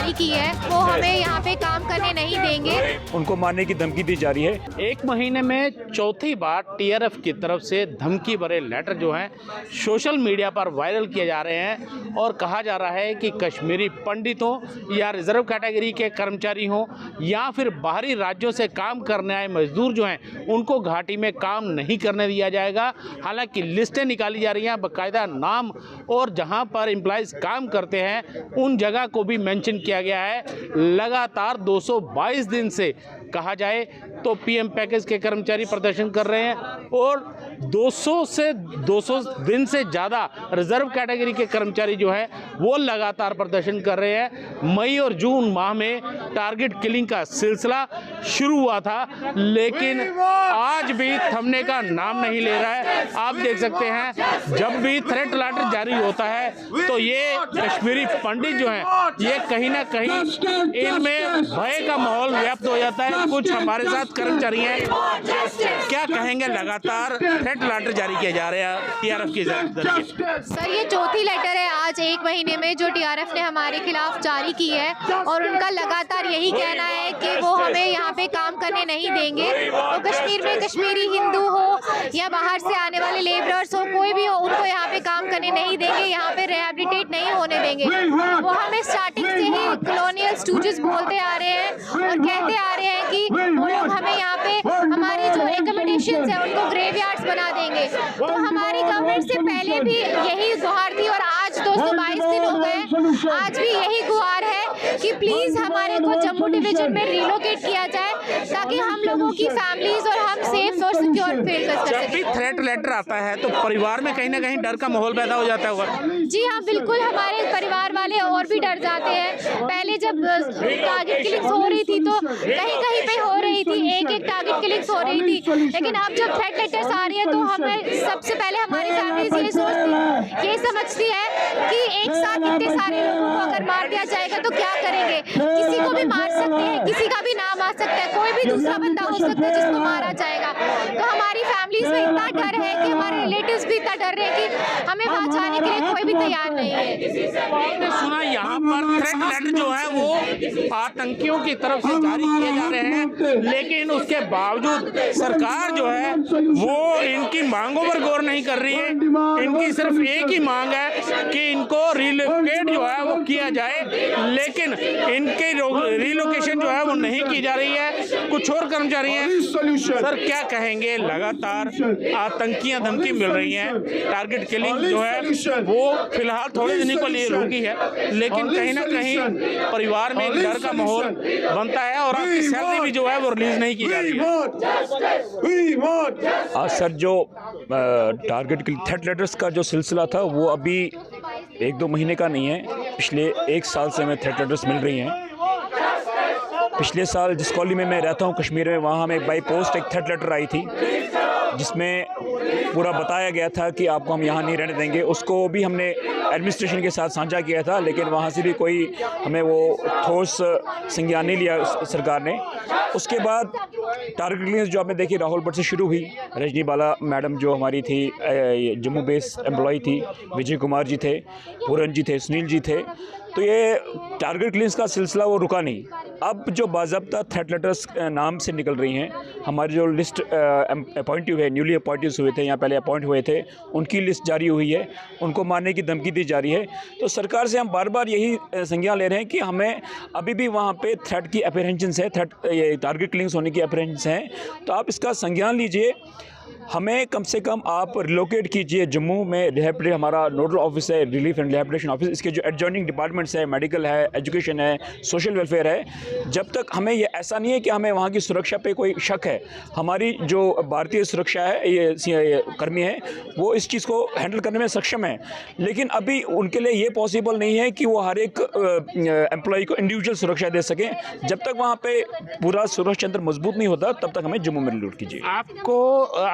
जारी की है वो हमें यहाँ पे काम करने नहीं देंगे। उनको मारने की धमकी दी जा रही है। एक महीने में चौथी बार टीआरएफ की तरफ से धमकी भरे लेटर जो हैं सोशल मीडिया पर वायरल किए जा रहे हैं और कहा जा रहा है कि कश्मीरी पंडितों या रिजर्व कैटेगरी के कर्मचारी हों या फिर बाहरी राज्यों से काम करने आए मजदूर जो हैं उनको घाटी में काम नहीं करने दिया जाएगा। हालांकि लिस्टें निकाली जा रही हैं, बाकायदा नाम और जहां पर एम्प्लॉइज़ काम करते हैं उन जगह को भी मेंशन किया गया है। लगातार 222 दिन से कहा जाए तो पीएम पैकेज के कर्मचारी प्रदर्शन कर रहे हैं और 200 दिन से ज़्यादा रिजर्व कैटेगरी के कर्मचारी जो है वो लगातार प्रदर्शन कर रहे हैं। मई और जून माह में टारगेट किलिंग का सिलसिला शुरू हुआ था लेकिन आज भी थमने का नाम नहीं ले रहा है। आप देख सकते हैं जब भी थ्रेट लेटर जारी होता है तो ये कश्मीरी पंडित जो हैं ये कहीं ना कहीं इनमें भय का माहौल व्याप्त हो जाता है। कुछ हमारे साथ कर्मचारी हैं, क्या कहेंगे? लगातार थ्रेट लेटर जारी किए जा रहे हैं टीआरएफ के जरिए। सर ये चौथी लेटर है आज एक महीने में जो टीआरएफ ने हमारे खिलाफ जारी की है और उनका लगातार यही कहना है कि वो हमें यहाँ पे काम करने नहीं देंगे। तो कश्मीर में कश्मीरी हिंदू हो या बाहर से आने वाले लेबरर्स हो कोई भी हो उनको यहाँ पे काम करने नहीं देंगे, यहाँ पे रिहेबिलिटेट नहीं होने देंगे। वो हमें स्टार्टिंग से ही कॉलोनियल स्टूडेंट्स बोलते आ रहे हैं और कहते आ रहे हैं कि वो लोग हमें यहाँ पे हमारी जो एकोमोडेशन है उनको ग्रेवयार्ड्स बना देंगे। तो हमारी गवर्नमेंट से पहले भी यही गुहार थी और आज 222 दिन हो गए, आज भी यही गुहार है कि प्लीज हमारे को जम्मू डिवीजन में रिलोकेट किया जाए ताकि हम लोगों की फैमिलीज और हम सेफ और सिक्योर फील कर सकें। जब भी थ्रेट लेटर आता है तो परिवार में कहीं ना कहीं डर का माहौल पैदा हो जाता होगा। जी हाँ बिल्कुल, हमारे परिवार वाले और भी डर जाते हैं। पहले जब टारगेट किलिंग्स हो रही थी तो कहीं कहीं पे हो रही थी, एक टारगेट किलिंग्स हो रही थी, लेकिन अब जब थ्रेट लेटर्स आ रही है तो हमें सबसे पहले हमारी फैमिलीज ये समझती है कि एक साथ इतने सारे लोगों को अगर मार दिया जाएगा तो क्या करेंगे। किसी को भी मार सकते हैं, किसी का भी नाम आ सकता है, कोई भी दूसरा बंदा हो सकता है जिसको मारा जाएगा। तो हमारी फैमिलीज में इतना डर है कि हमारे रिलेटिव्स भी इतना डर रहे हैं कि हमें वहाँ जाने के लिए कोई भी तैयार नहीं है। आपने सुना यहाँ पर थ्रेट लेटर जो है वो आतंकियों की तरफ से जारी किए जा रहे हैं लेकिन उसके बावजूद सरकार जो है वो इनकी मांगों पर गौर नहीं कर रही है। इनकी सिर्फ एक ही मांग है कि इनको रिलोकेट जो है वो किया जाए लेकिन इनके रिलोकेशन जो है वो नहीं की जा रही है। कुछ और कर्मचारी हैं, सर क्या कहेंगे? लगातार आतंकियां धमकी मिल रही हैं, टारगेट किलिंग जो है वो फिलहाल थोड़े दिनों के लिए रुकी है लेकिन कहीं ना कहीं परिवार में डर का माहौल बनता है और आपकी सैलरी भी जो है वो रिलीज नहीं की जा रही है। सर जो टारगेट थ्रेट लेटर्स का जो सिलसिला था वो अभी 1-2 महीने का नहीं है, पिछले 1 साल से हमें थ्रेट लेटर्स मिल रही हैं। पिछले साल जिस कॉलोनी में मैं रहता हूँ कश्मीर में, वहाँ हमें बाई पोस्ट एक थ्रेट लेटर आई थी जिसमें पूरा बताया गया था कि आपको हम यहाँ नहीं रहने देंगे। उसको भी हमने एडमिनिस्ट्रेशन के साथ साझा किया था लेकिन वहाँ से भी कोई हमें वो ठोस संज्ञान नहीं लिया सरकार ने। उसके बाद टारगेट किलिंग्स जो आपने देखी राहुल भट्ट से शुरू हुई, रजनी बाला मैडम जो हमारी थी जम्मू बेस एम्प्लॉय थी, विजय कुमार जी थे, पूरन जी थे, सुनील जी थे। तो ये टारगेट किलिंग्स का सिलसिला वो रुका नहीं। अब जो बाज़ाब्ता थ्रेट लेटर्स नाम से निकल रही हैं, हमारी जो लिस्ट अपॉइंटिव है, न्यूली अपॉइंटिव्स हुए थे या पहले अपॉइंट हुए थे, उनकी लिस्ट जारी हुई है, उनको मारने की धमकी दी जा रही है। तो सरकार से हम बार बार यही संज्ञान ले रहे हैं कि हमें अभी भी वहाँ पे थ्रेट की अप्रीहेंशंस है, ये टारगेट किलिंग्स होने की अप्रीहेंशंस हैं। तो आप इसका संज्ञान लीजिए, हमें कम से कम आप रिलोकेट कीजिए। जम्मू में रिहेबिलिटेशन हमारा नोडल ऑफिस है, रिलीफ एंड रिहेबिलिटेशन ऑफिस, इसके जो एडजॉइनिंग डिपार्टमेंट्स है, मेडिकल है, एजुकेशन है, सोशल वेलफेयर है। जब तक हमें ये ऐसा नहीं है कि हमें वहाँ की सुरक्षा पे कोई शक है, हमारी जो भारतीय सुरक्षा है, ये कर्मी है, वो इस चीज़ को हैंडल करने में सक्षम है। लेकिन अभी उनके लिए ये पॉसिबल नहीं है कि वो हर एक एम्प्लॉय को इंडिविजुअल सुरक्षा दे सकें। जब तक वहाँ पे पूरा सुरक्षा तंत्र मजबूत नहीं होता तब तक हमें जम्मू में रिलोकेट कीजिए।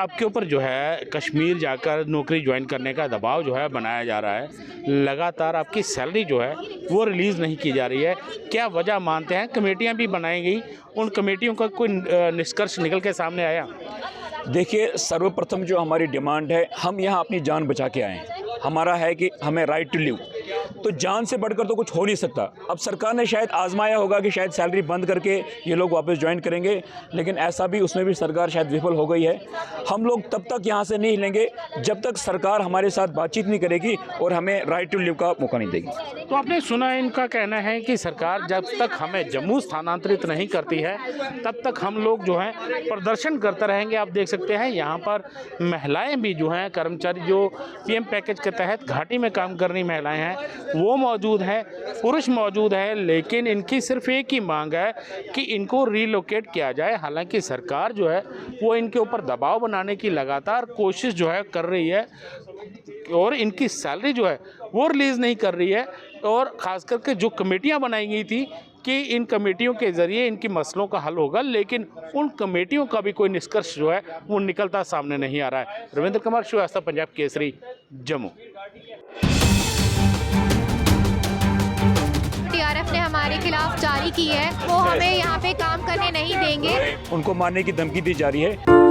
आपके ऊपर जो है कश्मीर जाकर नौकरी ज्वाइन करने का दबाव जो है बनाया जा रहा है, लगातार आपकी सैलरी जो है वो रिलीज़ नहीं की जा रही है, क्या वजह मानते हैं? कमेटियां भी बनाई गई, उन कमेटियों का कोई निष्कर्ष निकल के सामने आया? देखिए, सर्वप्रथम जो हमारी डिमांड है, हम यहाँ अपनी जान बचा के आए हैं। हमारा है कि हमें राइट टू लिव, तो जान से बढ़कर तो कुछ हो नहीं सकता। अब सरकार ने शायद आजमाया होगा कि शायद सैलरी बंद करके ये लोग वापस ज्वाइन करेंगे, लेकिन ऐसा भी उसमें भी सरकार शायद विफल हो गई है। हम लोग तब तक यहाँ से नहीं हिलेंगे जब तक सरकार हमारे साथ बातचीत नहीं करेगी और हमें राइट टू लिव का मौका नहीं देगी। तो आपने सुना, इनका कहना है कि सरकार जब तक हमें जम्मू स्थानांतरित नहीं करती है तब तक हम लोग जो हैं प्रदर्शन करते रहेंगे। आप देख सकते हैं यहाँ पर महिलाएं भी जो हैं, कर्मचारी जो पीएम पैकेज के तहत घाटी में काम कर रही महिलाएं हैं वो मौजूद हैं, पुरुष मौजूद हैं, लेकिन इनकी सिर्फ एक ही मांग है कि इनको रिलोकेट किया जाए। हालांकि सरकार जो है वो इनके ऊपर दबाव बनाने की लगातार कोशिश जो है कर रही है और इनकी सैलरी जो है वो रिलीज़ नहीं कर रही है। और ख़ास करके जो कमेटियां बनाई गई थी कि इन कमेटियों के ज़रिए इनकी मसलों का हल होगा, लेकिन उन कमेटियों का भी कोई निष्कर्ष जो है वो निकलता सामने नहीं आ रहा है। रविंद्र कुमार श्रीवास्तव, पंजाब केसरी, जम्मू। टीआरएफ ने हमारे खिलाफ जारी की है वो हमें यहाँ पे काम करने नहीं देंगे। उनको मारने की धमकी दी जा रही है।